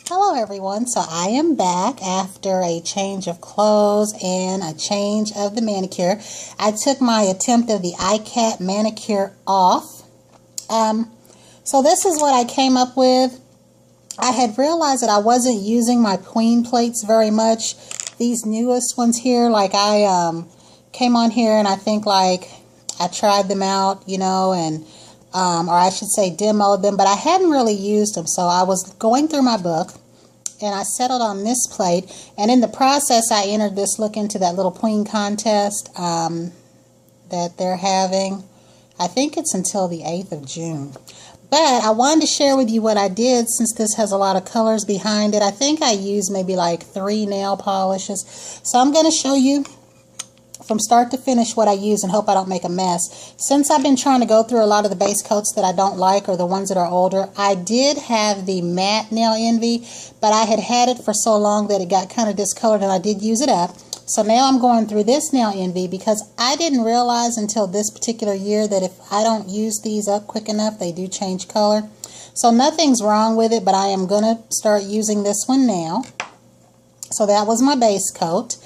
Hello everyone, so I am back after a change of clothes and a change of the manicure. I took my attempt of the iCat manicure off. So this is what I came up with. I had realized that I wasn't using my queen plates very much. These newest ones here, like I came on here and I think like I tried them out, you know, and or I should say demoed them, but I hadn't really used them. So I was going through my book and I settled on this plate, and in the process I entered this look into that little queen contest that they're having. I think it's until the 8th of June. But I wanted to share with you what I did, since this has a lot of colors behind it. I think I used maybe like 3 nail polishes. So I'm going to show you from start to finish what I use and hope I don't make a mess. Since I've been trying to go through a lot of the base coats that I don't like, or the ones that are older, I did have the matte Nail Envy, but I had it for so long that it got kind of discolored and I did use it up. So now I'm going through this Nail Envy because I didn't realize until this particular year that if I don't use these up quick enough, they do change color. So nothing's wrong with it, but I am going to start using this one now. So that was my base coat.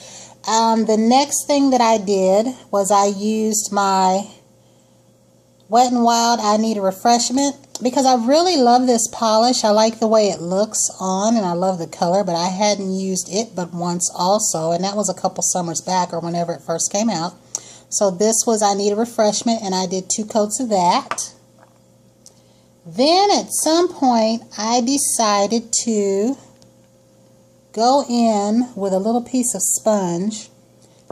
The next thing that I did was I used my Wet n Wild I Need a Refreshment, because I really love this polish. I like the way it looks on and I love the color, but I hadn't used it but once also, and that was a couple summers back or whenever it first came out. So this was I Need a Refreshment, and I did 2 coats of that. Then at some point I decided to go in with a little piece of sponge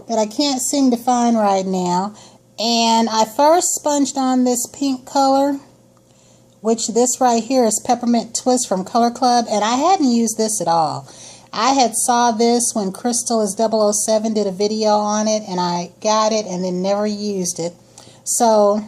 that I can't seem to find right now, and I first sponged on this pink color, which this right here is Peppermint Twist from Color Club, and I hadn't used this at all. I had saw this when Crystal is 007 did a video on it, and I got it and then never used it. So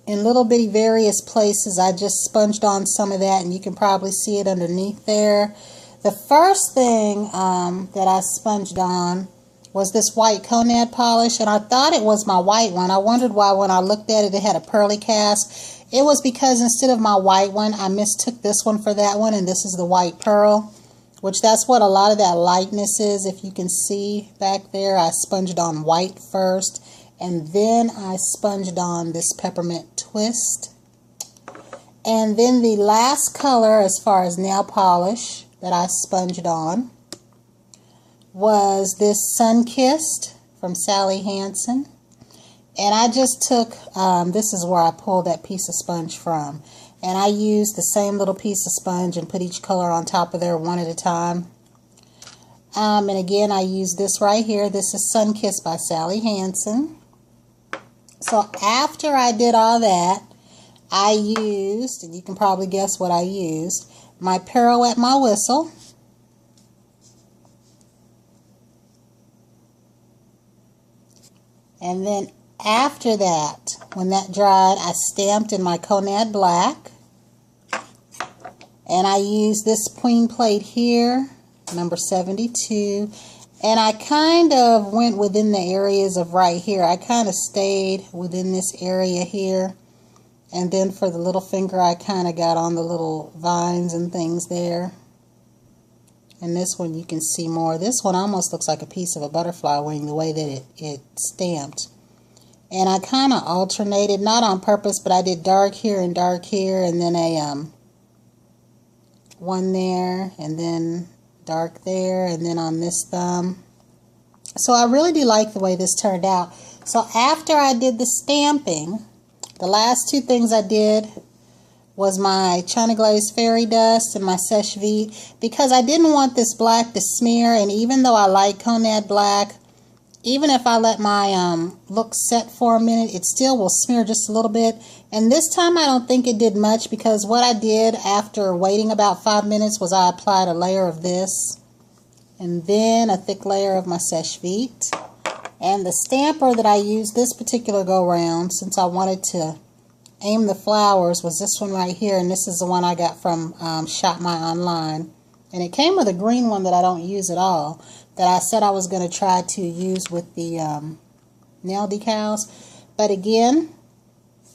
in little bitty various places I just sponged on some of that, and you can probably see it underneath there. The first thing that I sponged on was this white Conad polish, and I thought it was my white one. I wondered why when I looked at it, it had a pearly cast. It was because instead of my white one, I mistook this one for that one, and this is the white pearl, which that's what a lot of that lightness is. If you can see back there, I sponged on white first, and then I sponged on this Peppermint Twist. And then the last color as far as nail polish that I sponged on was this Sun-Kissed from Sally Hansen. And I just took, this is where I pulled that piece of sponge from. And I used the same little piece of sponge and put each color on top of there one at a time. And again, I used this right here. This is Sun-Kissed by Sally Hansen. So after I did all that, I used, and you can probably guess what I used, my Pirouette My Whistle. And then after that, when that dried, I stamped in my Conad Black. And I used this queen plate here, number 72. And I kind of went within the areas of right here. I kind of stayed within this area here. And then for the little finger, I kind of got on the little vines and things there. And this one you can see more. This one almost looks like a piece of a butterfly wing, the way that it stamped. And I kind of alternated, not on purpose, but I did dark here, and then a one there, and then dark there, and then on this thumb. So I really do like the way this turned out. So after I did the stamping, the last 2 things I did was my China Glaze Fairy Dust and my Sèche Vite, because I didn't want this black to smear. And even though I like Conad Black, even if I let my look set for a minute, it still will smear just a little bit. And this time I don't think it did much, because what I did after waiting about 5 minutes was I applied a layer of this, and then a thick layer of my Sèche Vite. And the stamper that I used this particular go-round, since I wanted to aim the flowers, was this one right here. And this is the one I got from Shop My Online. And it came with a green one that I don't use at all, that I said I was going to try to use with the nail decals. But again,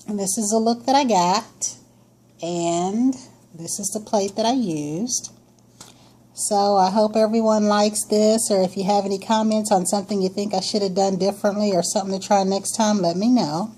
this is the look that I got. And this is the plate that I used. So I hope everyone likes this, or if you have any comments on something you think I should have done differently or something to try next time, let me know.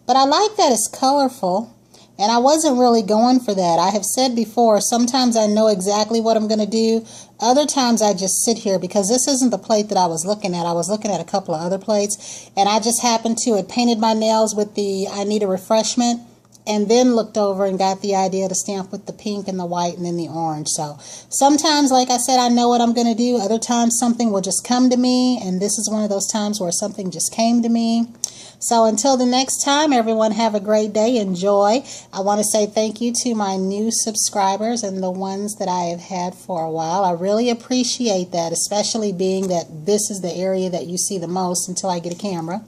But I like that it's colorful, and I wasn't really going for that. I have said before, sometimes I know exactly what I'm going to do. Other times I just sit here because this isn't the plate that I was looking at. I was looking at a couple of other plates, and I just happened to have painted my nails with the I Need a Refreshment, and then looked over and got the idea to stamp with the pink and the white and then the orange. So sometimes, like I said, I know what I'm going to do. Other times something will just come to me, and this is one of those times where something just came to me. So until the next time, everyone have a great day. Enjoy. I want to say thank you to my new subscribers and the ones that I have had for a while. I really appreciate that, especially being that this is the area that you see the most until I get a camera.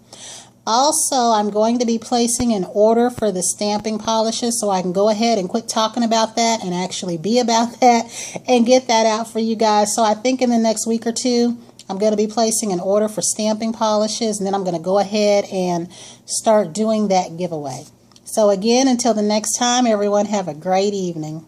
Also, I'm going to be placing an order for the stamping polishes, so I can go ahead and quit talking about that and actually be about that and get that out for you guys. So I think in the next week or two, I'm going to be placing an order for stamping polishes, and then I'm going to go ahead and start doing that giveaway. So again, until the next time, everyone have a great evening.